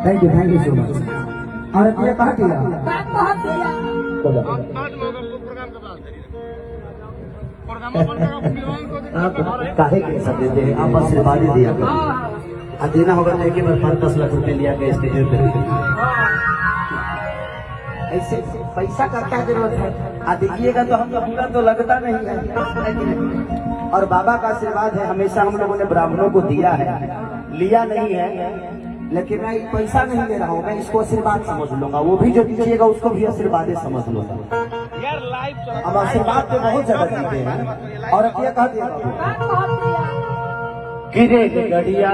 Thank you so much. और ये कहा किया आप काहे के सब देते हैं, आप आशीर्वाद ही दिया करो। देना होगा तो एक बार 5-10 लाख रुपए लिया के स्टेज पे ऐसे पैसा का क्या जरूरत है। देखिएगा तो हमको बुरा तो लगता नहीं है। और बाबा का आशीर्वाद है, हमेशा हम लोगों ने ब्राह्मणों को दिया है, लिया नहीं है, लेकिन मैं पैसा नहीं दे रहा हूँ, मैं इसको आशीर्वाद समझ लूंगा। वो भी जो दीजिएगा उसको भी आशीर्वाद समझ लूंगा। अब आशीर्वाद पे बहुत जगह देते हैं। और क्या कह दिया गिरे गड़िया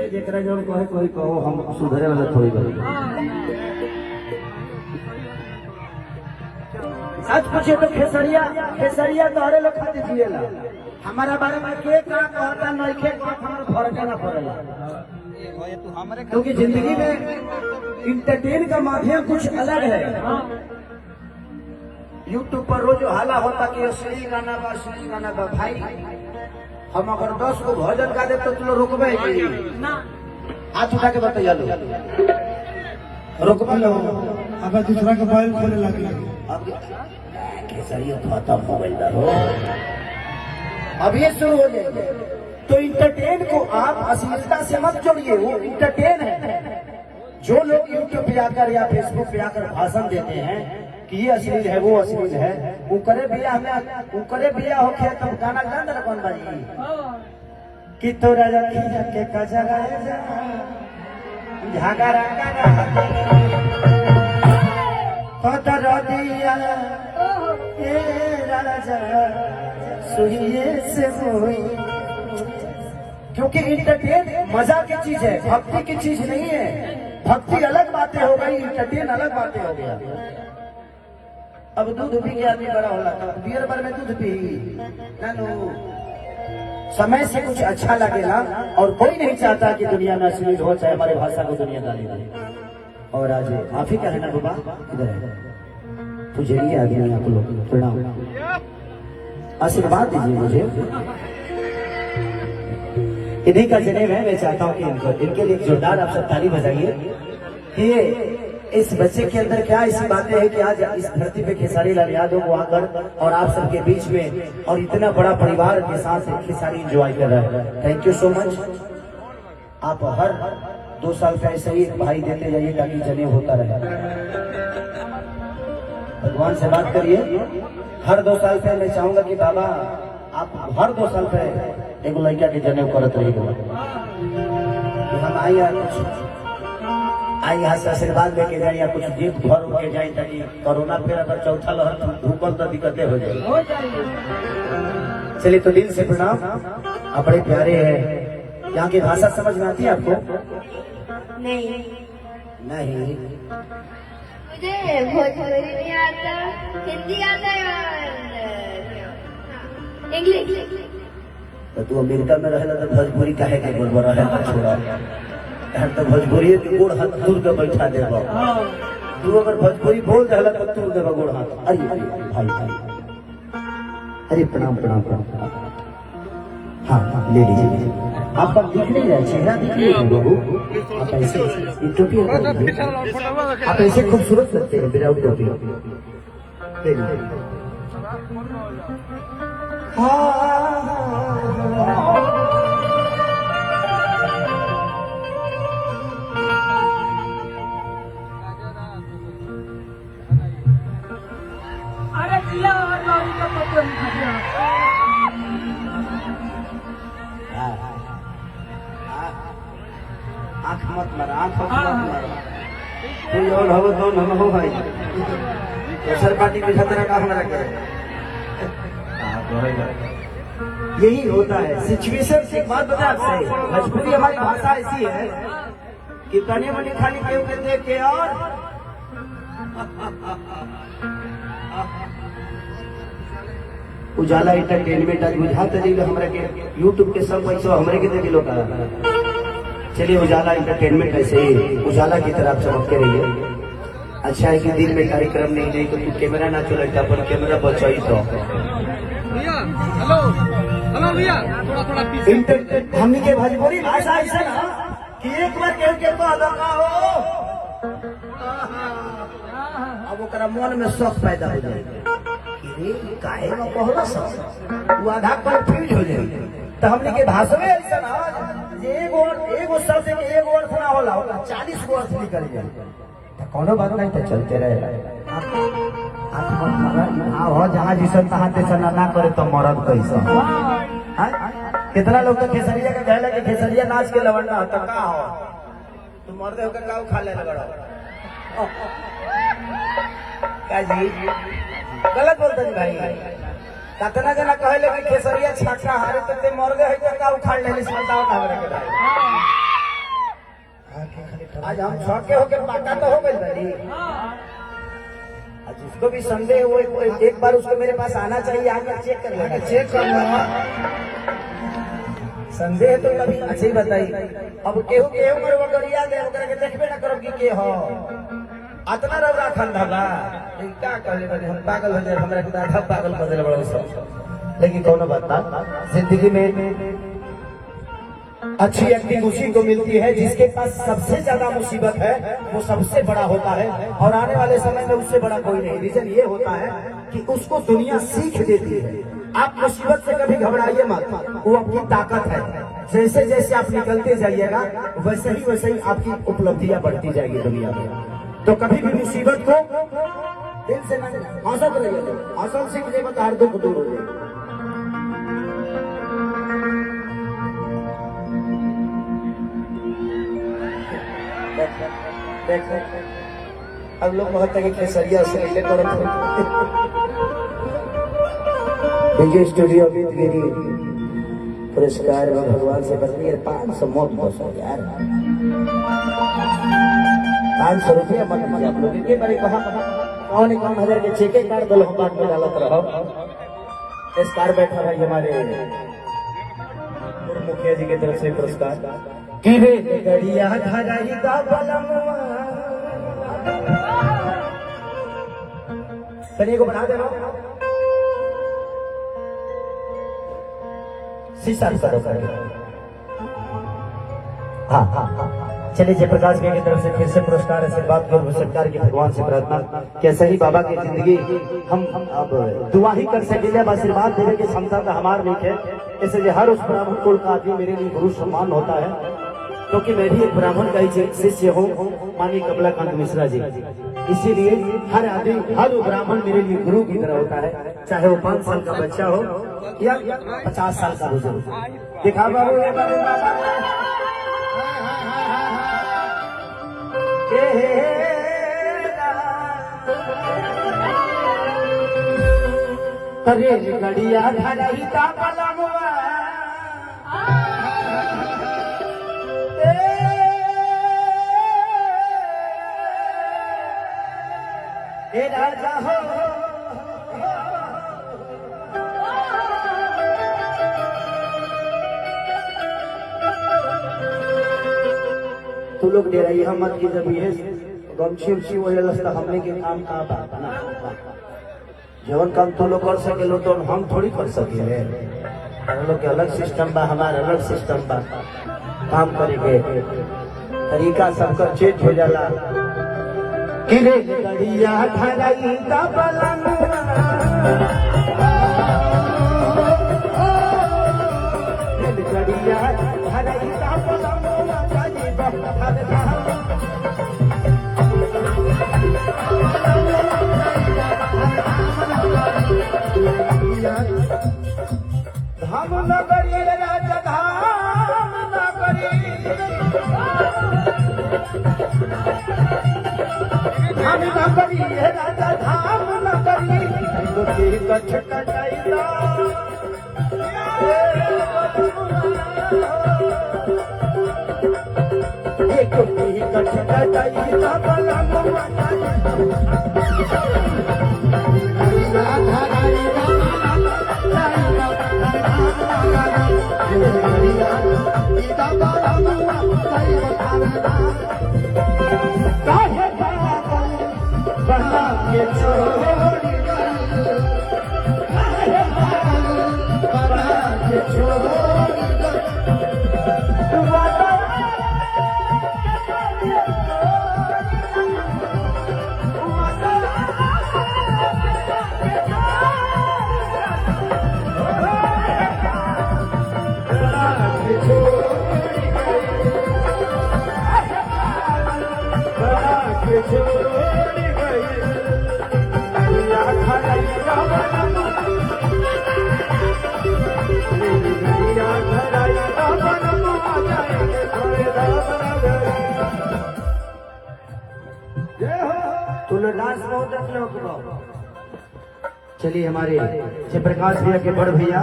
जेकरा जो कहे कोई कहो, हम सुधरे वाला थोड़ी बड़ी। सच पूछे तो खेसरिया तोहरे लोग खा दीजिएला। हमारा बारे में के का कहता नहीं खे हमारा फर्क ना पड़ेला, क्योंकि जिंदगी में इंटरटेन का माध्यम कुछ अलग है। यूट्यूब पर रोज हाला होता कि असली गाना बा भाई। हम अगर 10 को भजन गा दे तो तुम रोकबे ना, हाथ उठा के बताइए लो रोकबे लो। अगर दूसरा का मोबाइल खोले लगे अब केसरिया खत्म हो गई हो, अब ये शुरू हो जाएंगे। तो इंटरटेन को आप अश्लीलता से मत जोड़िए, वो इंटरटेन है। जो लोग यूट्यूब पे आकर या फेसबुक पे आकर भाषण देते हैं कि ये अश्लील है, वो अश्लील है, उकरे बिया होके तब गाना गाना कौन बाजी कि तोरा रखी के कजरा झगड़ा कतर दिया ए राजा सुइए से हुई। क्योंकि इंटरटेन मजा की चीज है, भक्ति की चीज नहीं है। भक्ति अलग बातें हो गई, इंटरटेन अलग बातें हो गया। अब दूध पी के आदमी बड़ा होला, बियर बार में दूध पी नानू। समय से कुछ अच्छा लगेगा, और कोई नहीं चाहता कि दुनिया में अश्लील हो, चाहे हमारे भाषा को दुनिया गाली दे। और आज आप ही कहना बाबा इधर है तुझे लिए आदमी आप लोग प्रणाम, आशीर्वाद दीजिए मुझे। इन्हीं का जनेब है, मैं चाहता हूँ कि इनके लिए जोरदार आप सब ताली बजाइए। ये इस बच्चे के अंदर क्या ऐसी बातें हैं कि आज इस धरती पे खेसारी लाल यादव को आकर और आप सबके बीच में और इतना बड़ा परिवार के साथ खेसारी एंजॉय कर रहा है। Thank you so much. आप हर 2 साल पे ऐसे ही भाई देते जाइए ताकि जनेब होता रहे। भगवान से बात करिए। हर 2 साल पे मैं चाहूंगा कि बाबा आप हर 2 साल पे एक लड़का के जनेब करत रहिएगा। हम आई यहाँ से आशीर्वाद लेके जाए या कुछ गिफ्ट घर के जाए, ताकि कोरोना फिर अगर चौथा लहर भूकल तो दिक्कतें हो जाए। चलिए तो दिल से प्रणाम। आप बड़े प्यारे हैं। यहाँ की भाषा समझ में आती है आपको? नहीं मुझे भोजपुरी नहीं आता, हिंदी आता है और इंग्लिश। तो तू अमेरिका में रहेला तो भोजपुरी काहे के बोल रहा है? छोड़ा तो भोजपुरी गोड़ हाथ दूर के बैठा देगा। तू अगर भोजपुरी बोल जाला तो तू देगा गोड़ हाथ। अरे भाई अरे प्रणाम। हाँ ले लीजिए। आपका दिख नहीं रहा, चेहरा दिख नहीं रहा बाबू। आप ऐसे टोपी आप ऐसे खूबसूरत लगते हैं विदाउट टोपी। आँख मत मारा। कोई और हो तो न हो भाई, दूसर पार्टी में खतरा का हमारा क्या। यही होता है सिचुएशन। एक बात बता आपसे, भोजपुरी हमारी भाषा ऐसी है कि तने मने खाली केहू के देख के और उजाला एंटरटेनमेंट आज बुझाते नहीं हमारे के यूट्यूब के सब पैसा हमारे के दिलो का। चलिए उजाला एंटरटेनमेंट ऐसे ही उजाला की तरफ चमकते रहिए। अच्छा है कि दिन में कार्यक्रम नहीं नहीं तो कैमरा ना चले, अपन कैमरा बचाई तो। हमने के भोजपुरी भाषा ऐसा ना कि एक बार कह के तो अदका हो अब ओकरा मन में शौक पैदा हो जाएगा कि रे काहे में कहला सब वो आधा कंफ्यूज हो जाए। तो हमने के भाषा में ऐसा ना एगो शब्द के एगो अर्थ ना होला 40 गो अर्थ निकल जाए। तो कोनो बात नहीं तो चलते रहे हो जहाँ जिस तहाँ ते ना करे तो मरद कैसा। कितना लोग तो खेसरिया का कहला कि खेसरिया नाच के लवंडा तो का हो तुम मर्दे होकर का खा ले क्या जी गलत बोलते भाई। कतना जना कहले कि खेसरिया छाका हारे तो ते मर्दे है तो का उखाड़ ले बताओ ना हमरे के भाई। आज हम छके होके पाका तो हो गइल भाई। आज उसको भी संदेह हो एक बार उसको मेरे पास आना चाहिए आकर चेक कर लेना चेक कर लेना संदेह तो कभी अच्छी बताई। अब केहू केहू मर वो गरिया दे ओकरा के देखबे ना करब कि के हो अतना रौरा खंडा का कहले बने हम पागल हो जाए हमरा के आधा पागल कर देले बड़ा सब। लेकिन कोनो बात ना जिंदगी में अच्छी एक्टिंग उसी को मिलती है जिसके पास सबसे ज्यादा मुसीबत है वो सबसे बड़ा होता है और आने वाले समय में उससे बड़ा कोई नहीं। रीजन ये होता है कि उसको दुनिया सीख देती है। आप मुसीबत से कभी घबराइए मत, वो आपकी ताकत है। जैसे जैसे आप निकलते जाइएगा वैसे ही आपकी उपलब्धियां बढ़ती जाएगी दुनिया में। तो कभी भी मुसीबत को दिल से हौसत रहिए, हौसल सीख ले बता हर दुख दूर हो जाएगा। अब लोग कहते हैं कि खेसरिया से ले विजय स्टूडियो गिरी पुरस्कार में भगवान से बदली 500 मौत बस हो यार 500 रुपया मत दीजिए आप लोग के बारे कहा 51,000 के चेके कार्ड दल हम बात में डालत रहो। इस कार बैठा भाई हमारे पूर्व मुखिया जी की तरफ से पुरस्कार कि रे गड़िया धराई दा बलमवा तनी को बना दे लो शीशा करो करके। हाँ चलिए जयप्रकाश भैया की तरफ से फिर से पुरस्कार आशीर्वाद और सरकार की भगवान से प्रार्थना कैसे ही बाबा की जिंदगी हम अब दुआ ही कर सकेंगे। अब आशीर्वाद देने की क्षमता तो हमार नहीं है। इसलिए हर उस ब्राह्मण कुल का आदमी मेरे लिए गुरु सम्मान होता है क्योंकि मैं भी एक ब्राह्मण का ही शिष्य हूँ माननीय कमलाकांत मिश्रा जी। इसीलिए हर आदमी हर ब्राह्मण मेरे लिए गुरु की तरह होता है, चाहे वो 5 साल का बच्चा हो या 50 साल का बुजुर्ग। दिखा बाबू अरे गड़िया धराई दा बलमवा ए राजा हो तू लोग दे रही हम मत की जब ये गमछी उमछी वो लस्ता हमने के काम का बात ना जवन काम तू लोग कर सके लो तो हम थोड़ी कर सके। हम लोग के अलग सिस्टम बा, हमारा अलग सिस्टम बा। काम करे के तरीका सबका चेंज हो जाला। किरे गड़िया धराई दा बलमवा गड़िया धराई दा बलमवा जानी बहर धाम नगरी राजा धाम नगरी धाम नगरी राजा धाम नगरी गोटी कछ कटाईदा एक गोटी कछ कटाईदा बलमवा बना के छोड़ी बना के के छोड़ वादा तुलदास बहुत लोग। चलिए हमारे जयप्रकाश भैया के बड़ भैया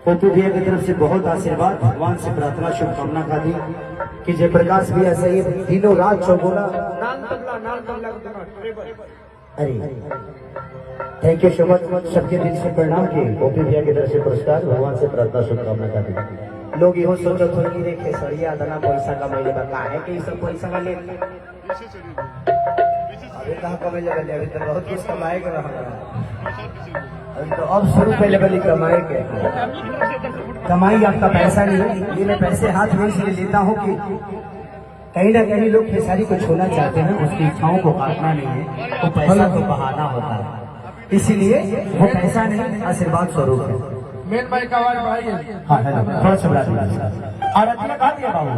पप्पू भैया की तरफ से बहुत आशीर्वाद, भगवान से प्रार्थना शुभकामना का दी कि जयप्रकाश भैया सही दिनों रात चौगुना। अरे थैंक यू सो मच, सबके दिल से प्रणाम की पप्पू भैया की तरफ से पुरस्कार, भगवान से प्रार्थना शुभकामना का दी। लोग यो सोचो थोड़ी देखे सरिया दना पैसा कमाइले बा काहे के ई सब पैसा वाले अभी कहाँ कमाई लगे, अभी तो बहुत कुछ कमाए के रहा, अभी तो अब शुरू पहले वाली कमाए के कमाई आपका पैसा नहीं है। ये मैं पैसे हाथ में इसलिए लेता हूँ कि कहीं ना कहीं लोग खेसारी को छूना चाहते हैं, उसकी इच्छाओं को काटना नहीं है, तो पैसा तो बहाना होता है, इसीलिए वो पैसा नहीं आशीर्वाद स्वरूप है। मेन भाई का आवाज भाई है। हाँ है ना, थोड़ा सा और अतिया कहा दिया बाबू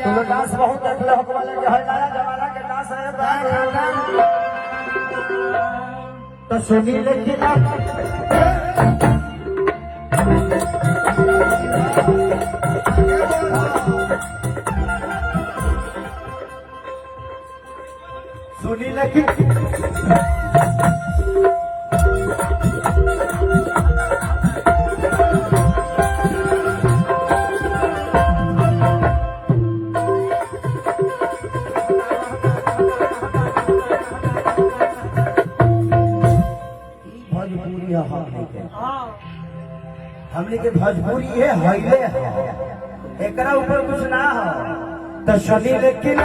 तो डांस बहुत अगला वाले जो है नया जमाना के डांस है तो सुनी लेकिन सुनी लेकिन हमने के भोजपुरी है हईले एकरा ऊपर कुछ ना हो तो सुनी लेकिन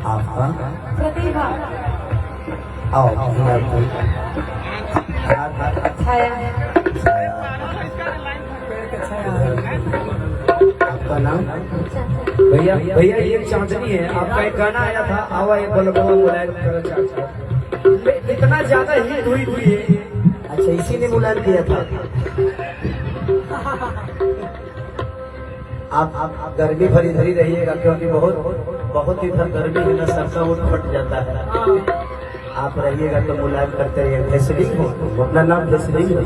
आपका प्रतिभा आओ छाया आपका नाम भैया भैया ये चांदनी है, आपका एक गाना आया था आवा ये बलबला मुलायम करो चाचा, इतना ज्यादा हिट हुई है। अच्छा इसी ने मुलायम किया था। आप गर्मी भरी धरी रहिएगा क्योंकि बहुत इधर गर्मी है ना, सबका उठ फट जाता है। आप रहिएगा तो मुलायम करते रहिए। फेसलिंग हो अपना नाम फेसलिंग हो,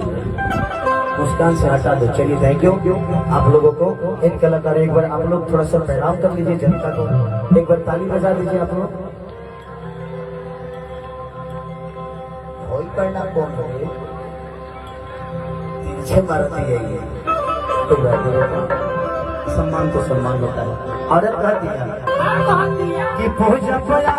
मुस्कान से हटा दो। चलिए थैंक यू आप लोगों को। इन कलाकार एक बार आप लोग थोड़ा सा प्रणाम कर लीजिए जनता को, एक बार ताली बजा दीजिए आप लोग। कोई करना कौन है पीछे मारती है ये तो सम्मान तो सम्मान होता है। औरत कह दिया कि पूजा पया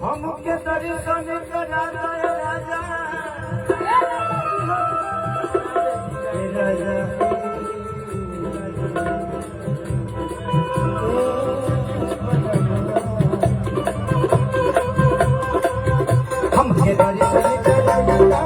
हमके दर्शन करा दे राजा हे राजा हमके दर्शन करा दे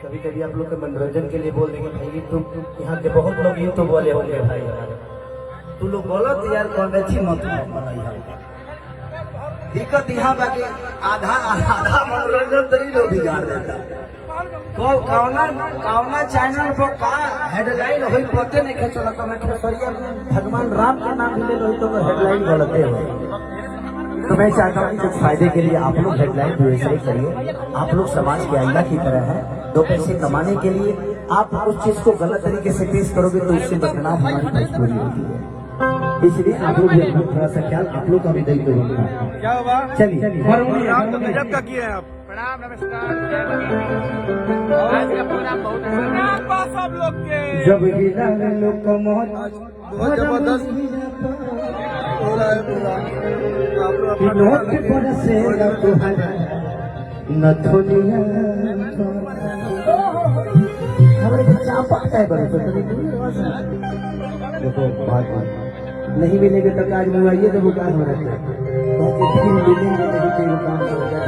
कभी कभी आप लोग के मनोरंजन के लिए बोल देंगे भाई तुम यहाँ के बहुत लोग यूट्यूब वाले होंगे भाई तू लोग बोलो तो यार कौन अच्छी मत दिक्कत यहाँ बाकी आधा आधा मनोरंजन तो नहीं लोग बिगाड़ देता तो कौना चैनल पर का हेडलाइन हो पते नहीं खेचला तो मैं खेसरिया भगवान राम का नाम ले लो तो हेडलाइन गलत है तो मैं चाहता हूँ कि कुछ फायदे के लिए आप लोग हेडलाइन भी वैसे ही करिए आप लोग समाज के आईना की तरह है दो पैसे कमाने के लिए आप उस चीज को गलत तरीके से पेश करोगे तो उससे बदनाम हमारी मजबूरी होती है इसलिए आप लोग भी थोड़ा सा ख्याल आप लोग का भी दायित्व होगा क्या हुआ चलिए प्रोग्राम तो गजब का किए हैं आप प्रणाम नमस्कार आज का प्रोग्राम बहुत प्रणाम बा सब लोग के जब गिरा लोग को मौत बहुत जबरदस्त हो रहा है प्रोग्राम नोट पर से न थोलिया हमारे बच्चा पकता है बड़े देखो बात नहीं मिलेंगे तो आज मंगवाइए तो वो काम हो रहा है मिलेंगे नहीं तो काम हो जाए